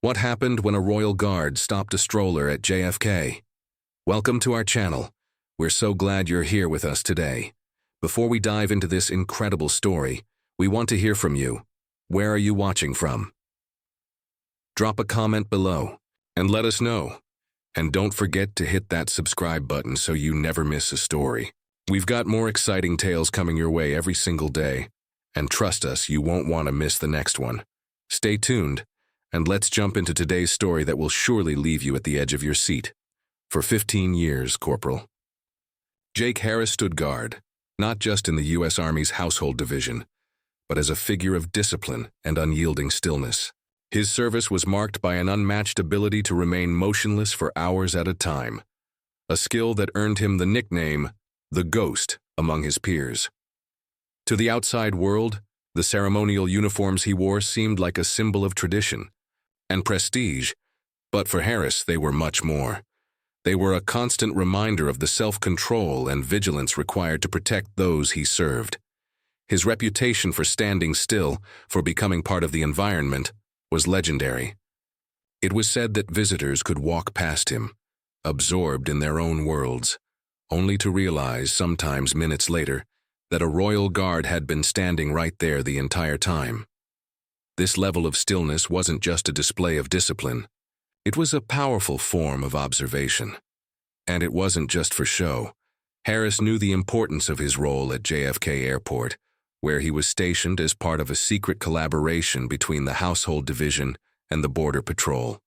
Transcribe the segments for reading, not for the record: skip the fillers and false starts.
What happened when a royal guard stopped a stroller at JFK? Welcome to our channel. We're so glad you're here with us today. Before we dive into this incredible story, we want to hear from you. Where are you watching from? Drop a comment below and let us know. And don't forget to hit that subscribe button so you never miss a story. We've got more exciting tales coming your way every single day. And trust us, you won't want to miss the next one. Stay tuned. And let's jump into today's story that will surely leave you at the edge of your seat. For 15 years, Corporal Jake Harris stood guard, not just in the U.S. Army's Household Division, but as a figure of discipline and unyielding stillness. His service was marked by an unmatched ability to remain motionless for hours at a time, a skill that earned him the nickname, the Ghost, among his peers. To the outside world, the ceremonial uniforms he wore seemed like a symbol of tradition and prestige, but for Harris they were much more. They were a constant reminder of the self-control and vigilance required to protect those he served. His reputation for standing still, for becoming part of the environment, was legendary. It was said that visitors could walk past him, absorbed in their own worlds, only to realize, sometimes minutes later, that a royal guard had been standing right there the entire time. This level of stillness wasn't just a display of discipline. It was a powerful form of observation. And it wasn't just for show. Harris knew the importance of his role at JFK Airport, where he was stationed as part of a secret collaboration between the Household Division and the Border Patrol.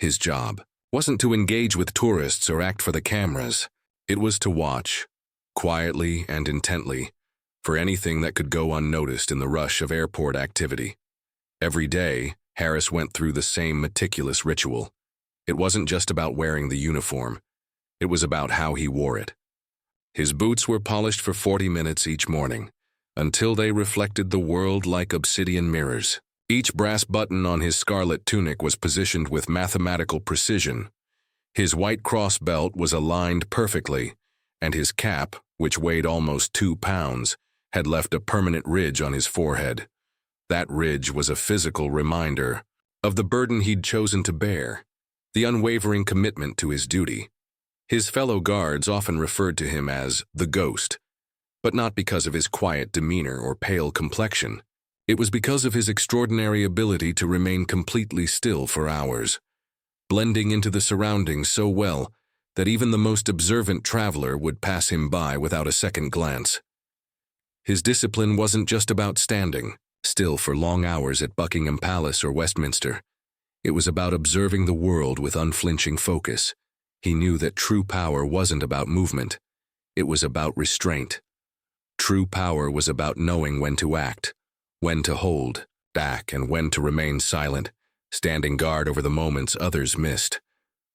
His job wasn't to engage with tourists or act for the cameras. It was to watch, quietly and intently, for anything that could go unnoticed in the rush of airport activity. Every day, Harris went through the same meticulous ritual. It wasn't just about wearing the uniform. It was about how he wore it. His boots were polished for 40 minutes each morning, until they reflected the world like obsidian mirrors. Each brass button on his scarlet tunic was positioned with mathematical precision. His white cross belt was aligned perfectly, and his cap, which weighed almost 2 pounds, had left a permanent ridge on his forehead. That ridge was a physical reminder of the burden he'd chosen to bear, the unwavering commitment to his duty. His fellow guards often referred to him as the Ghost, but not because of his quiet demeanor or pale complexion. It was because of his extraordinary ability to remain completely still for hours, blending into the surroundings so well that even the most observant traveler would pass him by without a second glance. His discipline wasn't just about standing still for long hours at Buckingham Palace or Westminster. It was about observing the world with unflinching focus. He knew that true power wasn't about movement. It was about restraint. True power was about knowing when to act, when to hold back, and when to remain silent, standing guard over the moments others missed.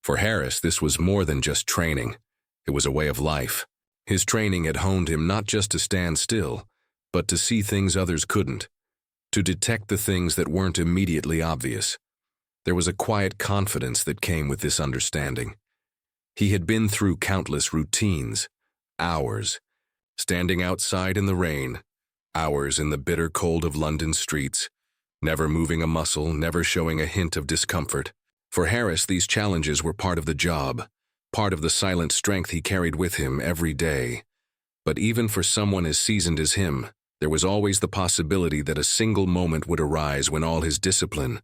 For Harris, this was more than just training. It was a way of life. His training had honed him not just to stand still, but to see things others couldn't, to detect the things that weren't immediately obvious. There was a quiet confidence that came with this understanding. He had been through countless routines, hours, standing outside in the rain, hours in the bitter cold of London streets, never moving a muscle, never showing a hint of discomfort. For Harris, these challenges were part of the job, part of the silent strength he carried with him every day. But even for someone as seasoned as him, there was always the possibility that a single moment would arise when all his discipline,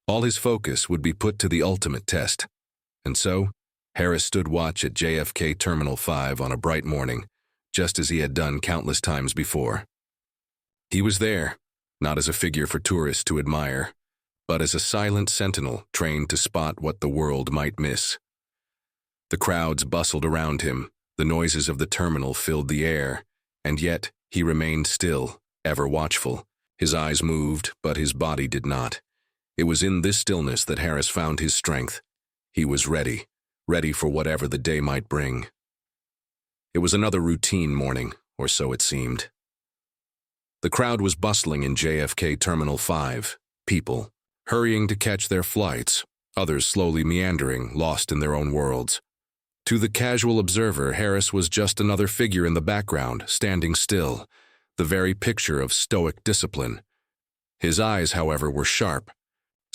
all his focus would be put to the ultimate test. And so, Harris stood watch at JFK Terminal 5 on a bright morning, just as he had done countless times before. He was there, not as a figure for tourists to admire, but as a silent sentinel trained to spot what the world might miss. The crowds bustled around him, the noises of the terminal filled the air, and yet he remained still, ever watchful. His eyes moved, but his body did not. It was in this stillness that Harris found his strength. He was ready for whatever the day might bring. It was another routine morning, or so it seemed. The crowd was bustling in JFK Terminal 5, people hurrying to catch their flights, others slowly meandering, lost in their own worlds. To the casual observer, Harris was just another figure in the background, standing still, the very picture of stoic discipline. His eyes, however, were sharp,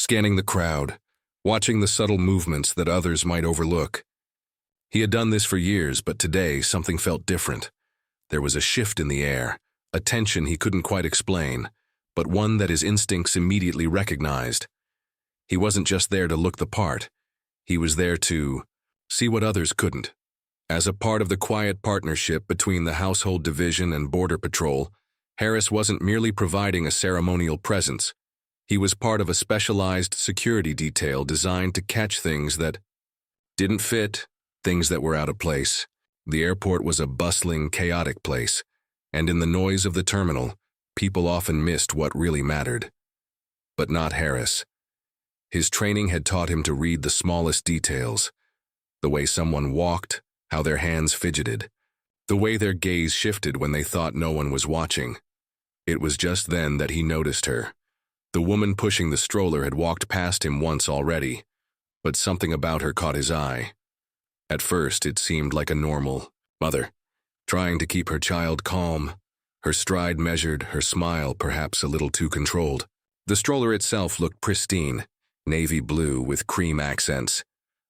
scanning the crowd, watching the subtle movements that others might overlook. He had done this for years, but today something felt different. There was a shift in the air, a tension he couldn't quite explain, but one that his instincts immediately recognized. He wasn't just there to look the part. He was there to see what others couldn't. As a part of the quiet partnership between the Household Division and Border Patrol, Harris wasn't merely providing a ceremonial presence. He was part of a specialized security detail designed to catch things that didn't fit, things that were out of place. The airport was a bustling, chaotic place, and in the noise of the terminal, people often missed what really mattered. But not Harris. His training had taught him to read the smallest details, the way someone walked, how their hands fidgeted, the way their gaze shifted when they thought no one was watching. It was just then that he noticed her. The woman pushing the stroller had walked past him once already, but something about her caught his eye. At first, it seemed like a normal mother, trying to keep her child calm, her stride measured, her smile perhaps a little too controlled. The stroller itself looked pristine, navy blue with cream accents,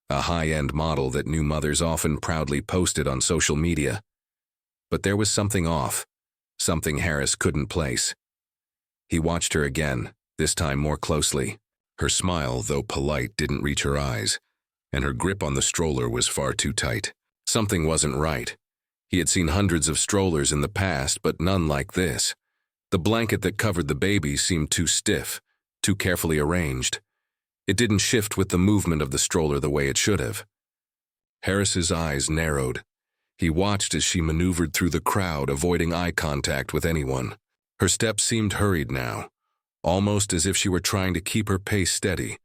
a high-end model that new mothers often proudly posted on social media. But there was something off, something Harris couldn't place. He watched her again, this time more closely. Her smile, though polite, didn't reach her eyes, and her grip on the stroller was far too tight. Something wasn't right. He had seen hundreds of strollers in the past, but none like this. The blanket that covered the baby seemed too stiff, too carefully arranged. It didn't shift with the movement of the stroller the way it should have. Harris's eyes narrowed. He watched as she maneuvered through the crowd, avoiding eye contact with anyone. Her steps seemed hurried now, almost as if she were trying to keep her pace steady,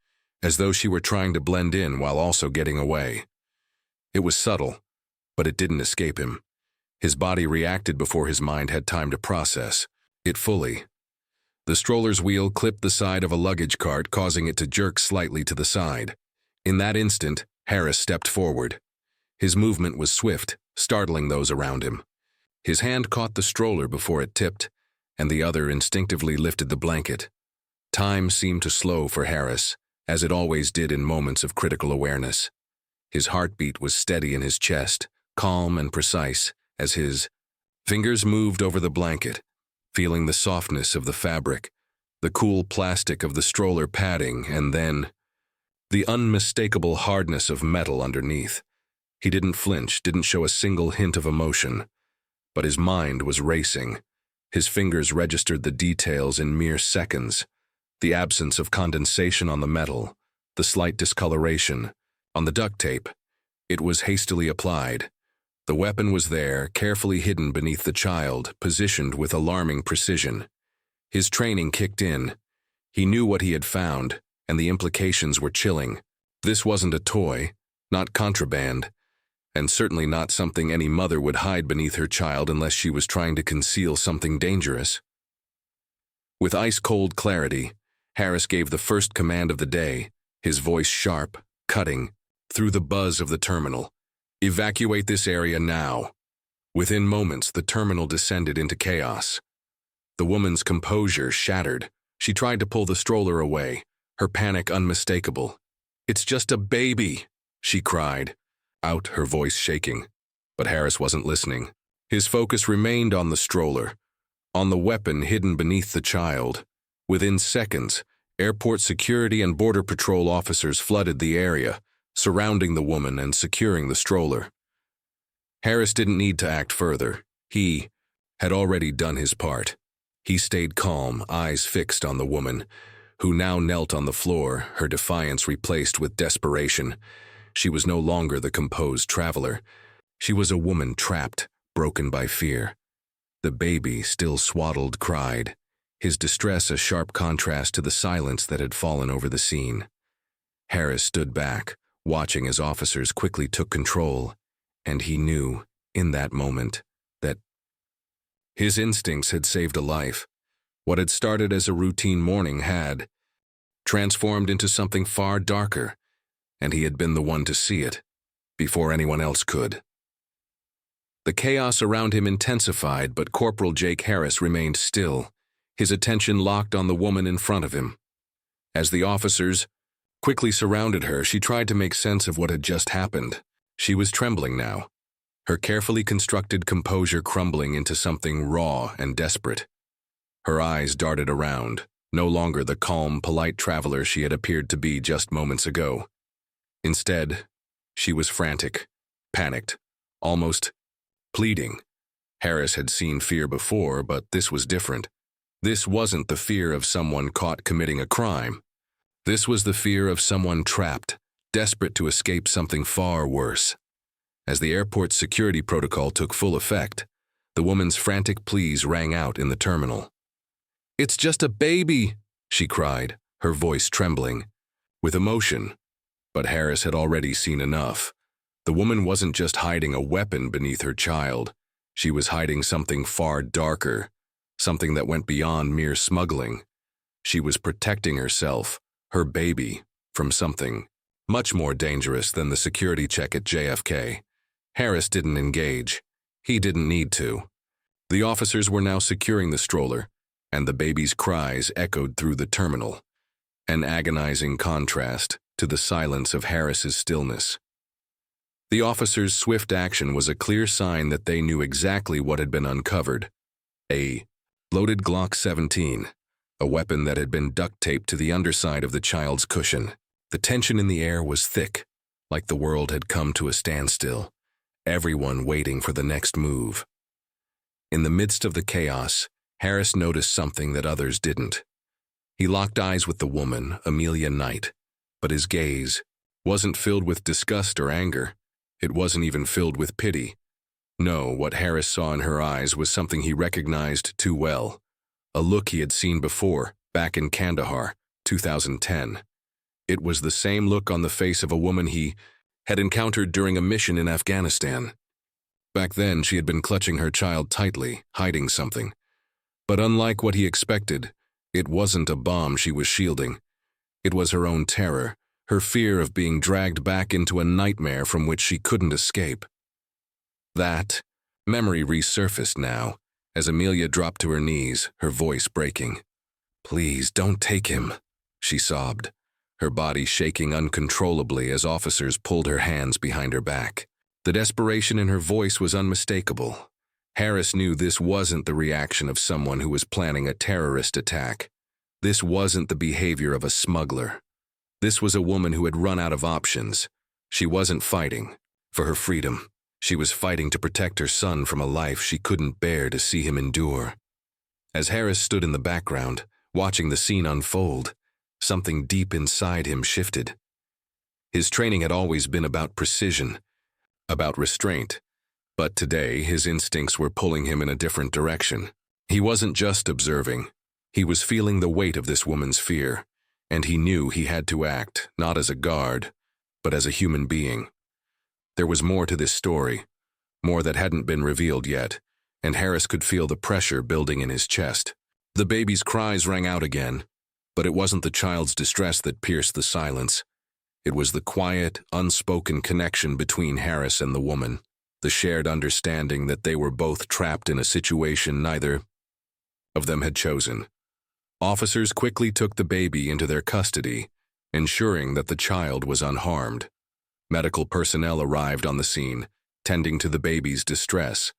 as though she were trying to blend in while also getting away. It was subtle, but it didn't escape him. His body reacted before his mind had time to process it fully. The stroller's wheel clipped the side of a luggage cart, causing it to jerk slightly to the side. In that instant, Harris stepped forward. His movement was swift, startling those around him. His hand caught the stroller before it tipped, and the other instinctively lifted the blanket. Time seemed to slow for Harris, as it always did in moments of critical awareness. His heartbeat was steady in his chest, calm and precise, as his fingers moved over the blanket, feeling the softness of the fabric, the cool plastic of the stroller padding, and then the unmistakable hardness of metal underneath. He didn't flinch, didn't show a single hint of emotion, but his mind was racing. His fingers registered the details in mere seconds. The absence of condensation on the metal, the slight discoloration. On the duct tape, it was hastily applied. The weapon was there, carefully hidden beneath the child, positioned with alarming precision. His training kicked in. He knew what he had found, and the implications were chilling. This wasn't a toy, not contraband, and certainly not something any mother would hide beneath her child unless she was trying to conceal something dangerous. With ice-cold clarity, Harris gave the first command of the day, his voice sharp, cutting, through the buzz of the terminal. "Evacuate this area now." Within moments, the terminal descended into chaos. The woman's composure shattered. She tried to pull the stroller away, her panic unmistakable. "It's just a baby," she cried, out, her voice shaking. But Harris wasn't listening. His focus remained on the stroller, on the weapon hidden beneath the child. Within seconds, airport security and border patrol officers flooded the area, surrounding the woman and securing the stroller. Harris didn't need to act further. He had already done his part. He stayed calm, eyes fixed on the woman, who now knelt on the floor, her defiance replaced with desperation. She was no longer the composed traveler. She was a woman trapped, broken by fear. The baby, still swaddled, cried, his distress a sharp contrast to the silence that had fallen over the scene. Harris stood back, watching as officers quickly took control, and he knew, in that moment, that his instincts had saved a life. What had started as a routine morning had transformed into something far darker, and he had been the one to see it, before anyone else could. The chaos around him intensified, but Corporal Jake Harris remained still, his attention locked on the woman in front of him. As the officers, quickly surrounded her. She tried to make sense of what had just happened. She was trembling now, her carefully constructed composure crumbling into something raw and desperate. Her eyes darted around, no longer the calm, polite traveler she had appeared to be just moments ago. Instead, she was frantic, panicked, almost pleading. Harris had seen fear before, but this was different. This wasn't the fear of someone caught committing a crime. This was the fear of someone trapped, desperate to escape something far worse. As the airport's security protocol took full effect, the woman's frantic pleas rang out in the terminal. "It's just a baby," she cried, her voice trembling with emotion. But Harris had already seen enough. The woman wasn't just hiding a weapon beneath her child. She was hiding something far darker, something that went beyond mere smuggling. She was protecting herself, her baby, from something much more dangerous than the security check at JFK. Harris didn't engage. He didn't need to. The officers were now securing the stroller, and the baby's cries echoed through the terminal, an agonizing contrast to the silence of Harris's stillness. The officers' swift action was a clear sign that they knew exactly what had been uncovered. A loaded Glock 17, a weapon that had been duct-taped to the underside of the child's cushion. The tension in the air was thick, like the world had come to a standstill, everyone waiting for the next move. In the midst of the chaos, Harris noticed something that others didn't. He locked eyes with the woman, Amelia Knight, but his gaze wasn't filled with disgust or anger. It wasn't even filled with pity. No, what Harris saw in her eyes was something he recognized too well. A look he had seen before, back in Kandahar, 2010. It was the same look on the face of a woman he had encountered during a mission in Afghanistan. Back then, she had been clutching her child tightly, hiding something. But unlike what he expected, it wasn't a bomb she was shielding. It was her own terror, her fear of being dragged back into a nightmare from which she couldn't escape. That memory resurfaced now, as Amelia dropped to her knees, her voice breaking. "Please, don't take him," she sobbed, her body shaking uncontrollably as officers pulled her hands behind her back. The desperation in her voice was unmistakable. Harris knew this wasn't the reaction of someone who was planning a terrorist attack. This wasn't the behavior of a smuggler. This was a woman who had run out of options. She wasn't fighting for her freedom. She was fighting to protect her son from a life she couldn't bear to see him endure. As Harris stood in the background, watching the scene unfold, something deep inside him shifted. His training had always been about precision, about restraint, but today his instincts were pulling him in a different direction. He wasn't just observing. He was feeling the weight of this woman's fear, and he knew he had to act, not as a guard, but as a human being. There was more to this story, more that hadn't been revealed yet, and Harris could feel the pressure building in his chest. The baby's cries rang out again, but it wasn't the child's distress that pierced the silence. It was the quiet, unspoken connection between Harris and the woman, the shared understanding that they were both trapped in a situation neither of them had chosen. Officers quickly took the baby into their custody, ensuring that the child was unharmed. Medical personnel arrived on the scene, tending to the baby's distress.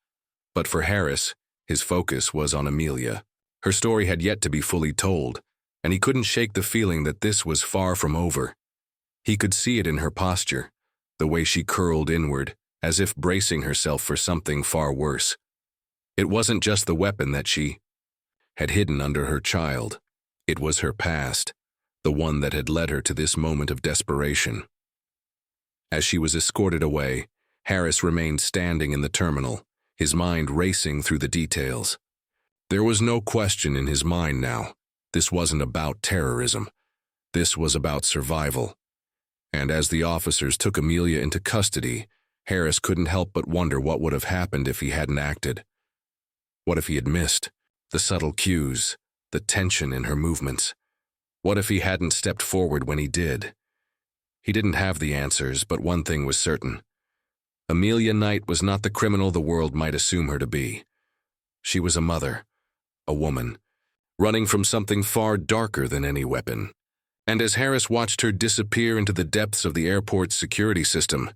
But for Harris, his focus was on Amelia. Her story had yet to be fully told, and he couldn't shake the feeling that this was far from over. He could see it in her posture, the way she curled inward, as if bracing herself for something far worse. It wasn't just the weapon that she had hidden under her child. It was her past, the one that had led her to this moment of desperation. As she was escorted away, Harris remained standing in the terminal, his mind racing through the details. There was no question in his mind now. This wasn't about terrorism. This was about survival. And as the officers took Amelia into custody, Harris couldn't help but wonder what would have happened if he hadn't acted. What if he had missed the subtle cues, the tension in her movements? What if he hadn't stepped forward when he did? He didn't have the answers, but one thing was certain. Amelia Knight was not the criminal the world might assume her to be. She was a mother, a woman, running from something far darker than any weapon. And as Harris watched her disappear into the depths of the airport's security system,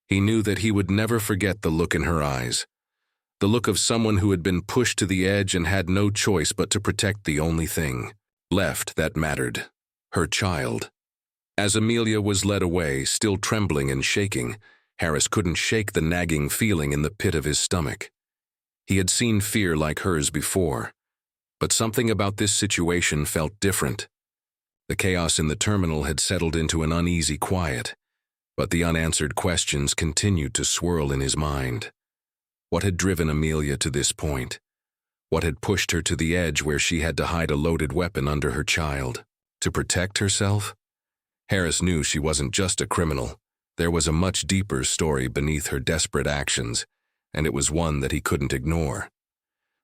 he knew that he would never forget the look in her eyes. The look of someone who had been pushed to the edge and had no choice but to protect the only thing left that mattered, her child. As Amelia was led away, still trembling and shaking, Harris couldn't shake the nagging feeling in the pit of his stomach. He had seen fear like hers before, but something about this situation felt different. The chaos in the terminal had settled into an uneasy quiet, but the unanswered questions continued to swirl in his mind. What had driven Amelia to this point? What had pushed her to the edge where she had to hide a loaded weapon under her child? To protect herself? Harris knew she wasn't just a criminal. There was a much deeper story beneath her desperate actions, and it was one that he couldn't ignore.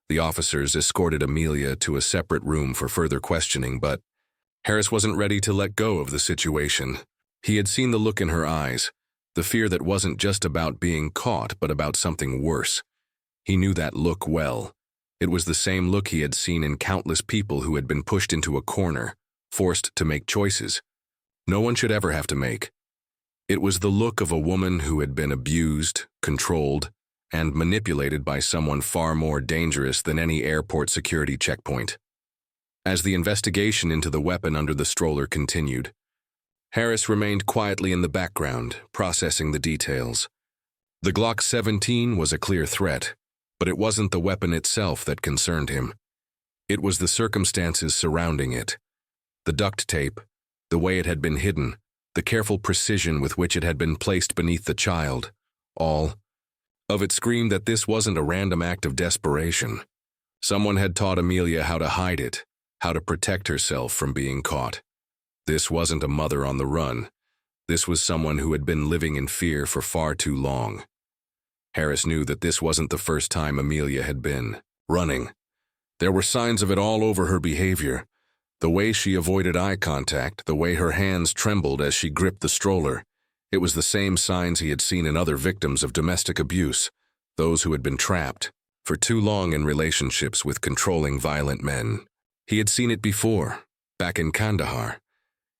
The officers escorted Amelia to a separate room for further questioning, but Harris wasn't ready to let go of the situation. He had seen the look in her eyes, the fear that wasn't just about being caught, but about something worse. He knew that look well. It was the same look he had seen in countless people who had been pushed into a corner, forced to make choices no one should ever have to make. It was the look of a woman who had been abused, controlled, and manipulated by someone far more dangerous than any airport security checkpoint. As the investigation into the weapon under the stroller continued, Harris remained quietly in the background, processing the details. The Glock 17 was a clear threat, but it wasn't the weapon itself that concerned him. It was the circumstances surrounding it. The duct tape, the way it had been hidden, the careful precision with which it had been placed beneath the child, all of it screamed that this wasn't a random act of desperation. Someone had taught Amelia how to hide it, how to protect herself from being caught. This wasn't a mother on the run. This was someone who had been living in fear for far too long. Harris knew that this wasn't the first time Amelia had been running. There were signs of it all over her behavior. The way she avoided eye contact, the way her hands trembled as she gripped the stroller. It was the same signs he had seen in other victims of domestic abuse, those who had been trapped for too long in relationships with controlling violent men. He had seen it before, back in Kandahar,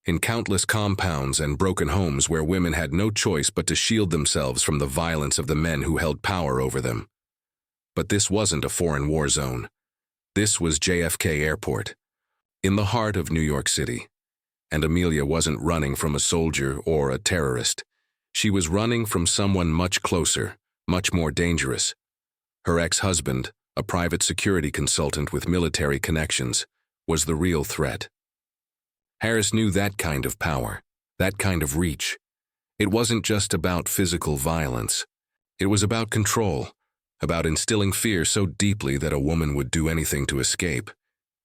in countless compounds and broken homes where women had no choice but to shield themselves from the violence of the men who held power over them. But this wasn't a foreign war zone. This was JFK Airport, in the heart of New York City. And Amelia wasn't running from a soldier or a terrorist. She was running from someone much closer, much more dangerous. Her ex-husband, a private security consultant with military connections, was the real threat. Harris knew that kind of power, that kind of reach. It wasn't just about physical violence. It was about control, about instilling fear so deeply that a woman would do anything to escape,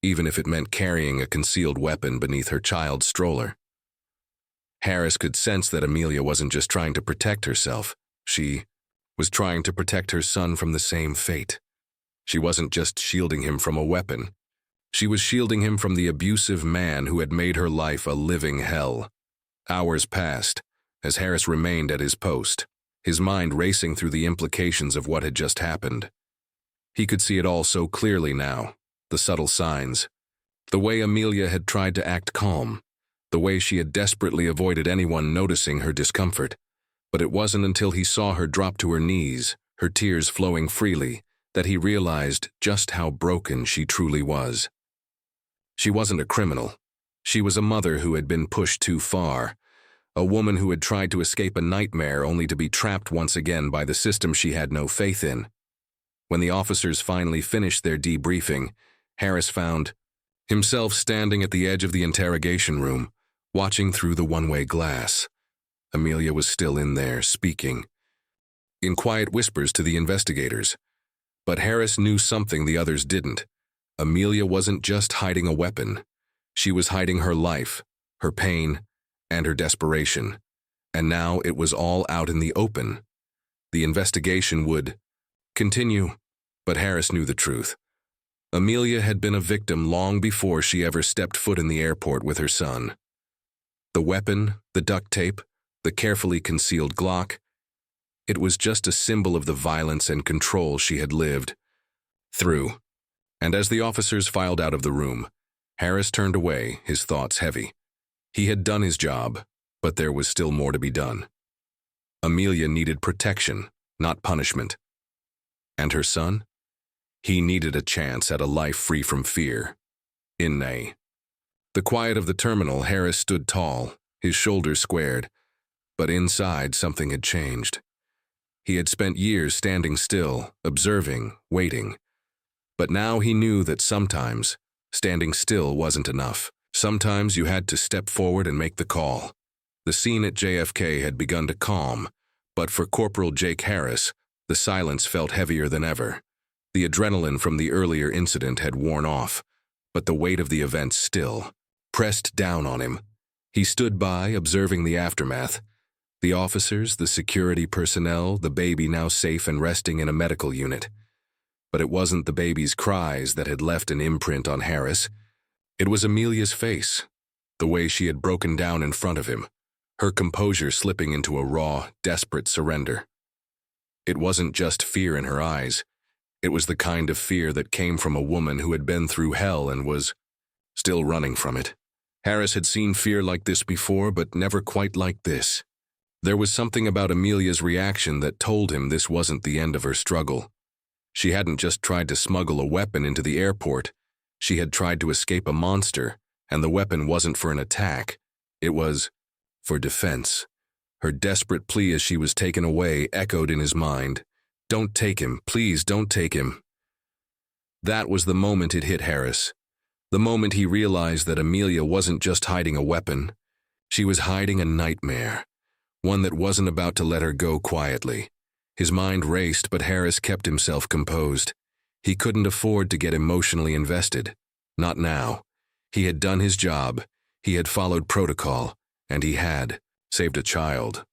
even if it meant carrying a concealed weapon beneath her child's stroller. Harris could sense that Amelia wasn't just trying to protect herself. She was trying to protect her son from the same fate. She wasn't just shielding him from a weapon. She was shielding him from the abusive man who had made her life a living hell. Hours passed, as Harris remained at his post, his mind racing through the implications of what had just happened. He could see it all so clearly now. The subtle signs, the way Amelia had tried to act calm, the way she had desperately avoided anyone noticing her discomfort. But it wasn't until he saw her drop to her knees, her tears flowing freely, that he realized just how broken she truly was. She wasn't a criminal. She was a mother who had been pushed too far, a woman who had tried to escape a nightmare only to be trapped once again by the system she had no faith in. When the officers finally finished their debriefing, Harris found himself standing at the edge of the interrogation room, watching through the one-way glass. Amelia was still in there, speaking in quiet whispers to the investigators. But Harris knew something the others didn't. Amelia wasn't just hiding a weapon. She was hiding her life, her pain, and her desperation. And now it was all out in the open. The investigation would continue, but Harris knew the truth. Amelia had been a victim long before she ever stepped foot in the airport with her son. The weapon, the duct tape, the carefully concealed Glock, it was just a symbol of the violence and control she had lived through. And as the officers filed out of the room, Harris turned away, his thoughts heavy. He had done his job, but there was still more to be done. Amelia needed protection, not punishment. And her son? He needed a chance at a life free from fear. In the quiet of the terminal, Harris stood tall, his shoulders squared, but inside something had changed. He had spent years standing still, observing, waiting. But now he knew that sometimes standing still wasn't enough. Sometimes you had to step forward and make the call. The scene at JFK had begun to calm, but for Corporal Jake Harris, the silence felt heavier than ever. The adrenaline from the earlier incident had worn off, but the weight of the event still pressed down on him. He stood by, observing the aftermath. The officers, the security personnel, the baby now safe and resting in a medical unit. But it wasn't the baby's cries that had left an imprint on Harris. It was Amelia's face, the way she had broken down in front of him, her composure slipping into a raw, desperate surrender. It wasn't just fear in her eyes. It was the kind of fear that came from a woman who had been through hell and was still running from it. Harris had seen fear like this before, but never quite like this. There was something about Amelia's reaction that told him this wasn't the end of her struggle. She hadn't just tried to smuggle a weapon into the airport. She had tried to escape a monster, and the weapon wasn't for an attack. It was for defense. Her desperate plea as she was taken away echoed in his mind. "Don't take him, please don't take him." That was the moment it hit Harris. The moment he realized that Amelia wasn't just hiding a weapon. She was hiding a nightmare, one that wasn't about to let her go quietly. His mind raced, but Harris kept himself composed. He couldn't afford to get emotionally invested. Not now. He had done his job, he had followed protocol, and he had saved a child.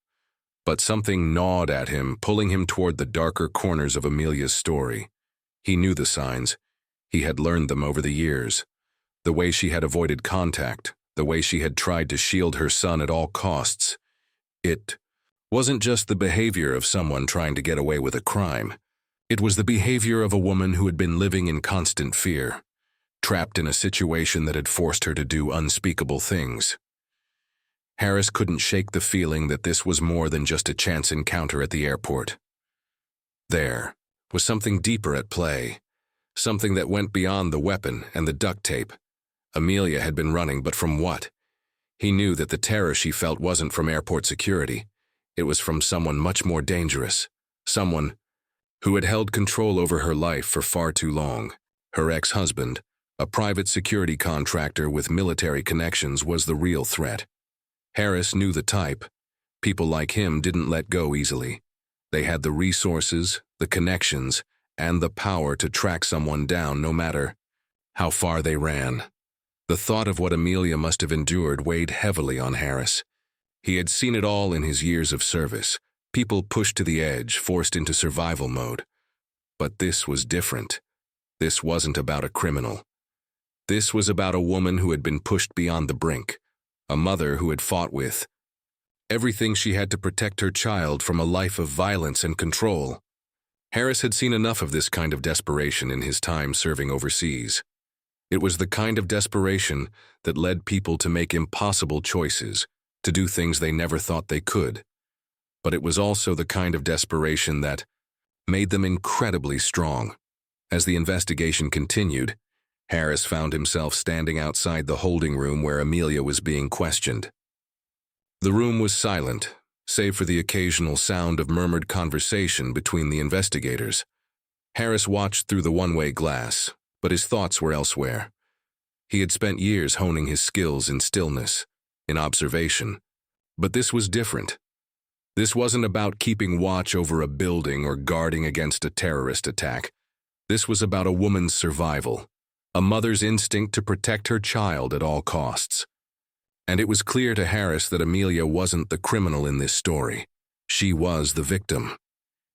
But something gnawed at him, pulling him toward the darker corners of Amelia's story. He knew the signs. He had learned them over the years. The way she had avoided contact, the way she had tried to shield her son at all costs. It wasn't just the behavior of someone trying to get away with a crime. It was the behavior of a woman who had been living in constant fear, trapped in a situation that had forced her to do unspeakable things. Harris couldn't shake the feeling that this was more than just a chance encounter at the airport. There was something deeper at play, something that went beyond the weapon and the duct tape. Amelia had been running, but from what? He knew that the terror she felt wasn't from airport security. It was from someone much more dangerous, someone who had held control over her life for far too long. Her ex-husband, a private security contractor with military connections, was the real threat. Harris knew the type. People like him didn't let go easily. They had the resources, the connections, and the power to track someone down no matter how far they ran. The thought of what Amelia must have endured weighed heavily on Harris. He had seen it all in his years of service. People pushed to the edge, forced into survival mode. But this was different. This wasn't about a criminal. This was about a woman who had been pushed beyond the brink, a mother who had fought with everything she had to protect her child from a life of violence and control. Harris had seen enough of this kind of desperation in his time serving overseas. It was the kind of desperation that led people to make impossible choices, to do things they never thought they could. But it was also the kind of desperation that made them incredibly strong. As the investigation continued, Harris found himself standing outside the holding room where Amelia was being questioned. The room was silent, save for the occasional sound of murmured conversation between the investigators. Harris watched through the one-way glass, but his thoughts were elsewhere. He had spent years honing his skills in stillness, in observation. But this was different. This wasn't about keeping watch over a building or guarding against a terrorist attack. This was about a woman's survival, a mother's instinct to protect her child at all costs. And it was clear to Harris that Amelia wasn't the criminal in this story. She was the victim.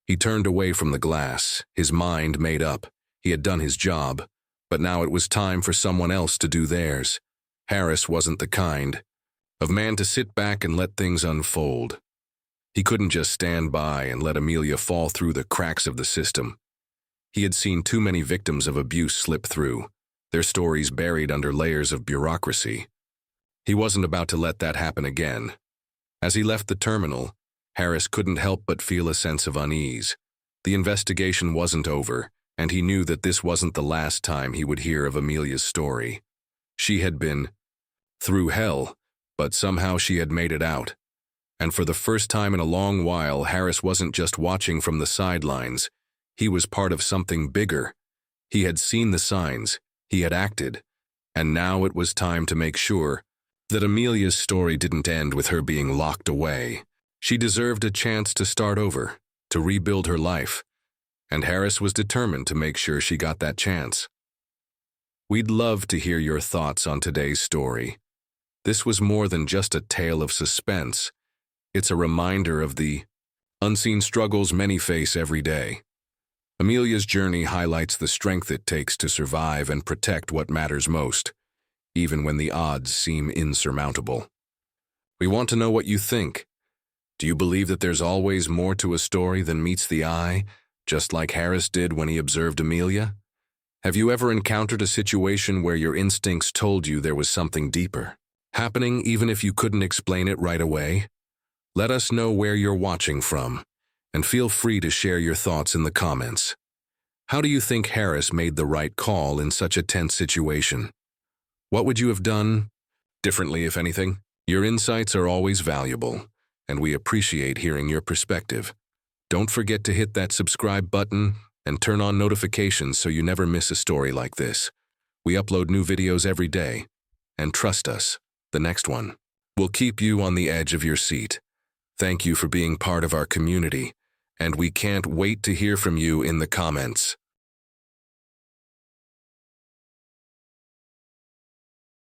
He turned away from the glass, his mind made up. He had done his job, but now it was time for someone else to do theirs. Harris wasn't the kind of man to sit back and let things unfold. He couldn't just stand by and let Amelia fall through the cracks of the system. He had seen too many victims of abuse slip through, their stories buried under layers of bureaucracy. He wasn't about to let that happen again. As he left the terminal, Harris couldn't help but feel a sense of unease. The investigation wasn't over, and he knew that this wasn't the last time he would hear of Amelia's story. She had been through hell, but somehow she had made it out. And for the first time in a long while, Harris wasn't just watching from the sidelines. He was part of something bigger. He had seen the signs, he had acted, and now it was time to make sure that Amelia's story didn't end with her being locked away. She deserved a chance to start over, to rebuild her life, and Harris was determined to make sure she got that chance. We'd love to hear your thoughts on today's story. This was more than just a tale of suspense. It's a reminder of the unseen struggles many face every day. Amelia's journey highlights the strength it takes to survive and protect what matters most, even when the odds seem insurmountable. We want to know what you think. Do you believe that there's always more to a story than meets the eye, just like Harris did when he observed Amelia? Have you ever encountered a situation where your instincts told you there was something deeper happening, even if you couldn't explain it right away? Let us know where you're watching from, and feel free to share your thoughts in the comments. How do you think Harris made the right call in such a tense situation? What would you have done differently, if anything? Your insights are always valuable, and we appreciate hearing your perspective. Don't forget to hit that subscribe button and turn on notifications so you never miss a story like this. We upload new videos every day, and trust us, the next one will keep you on the edge of your seat. Thank you for being part of our community, and we can't wait to hear from you in the comments.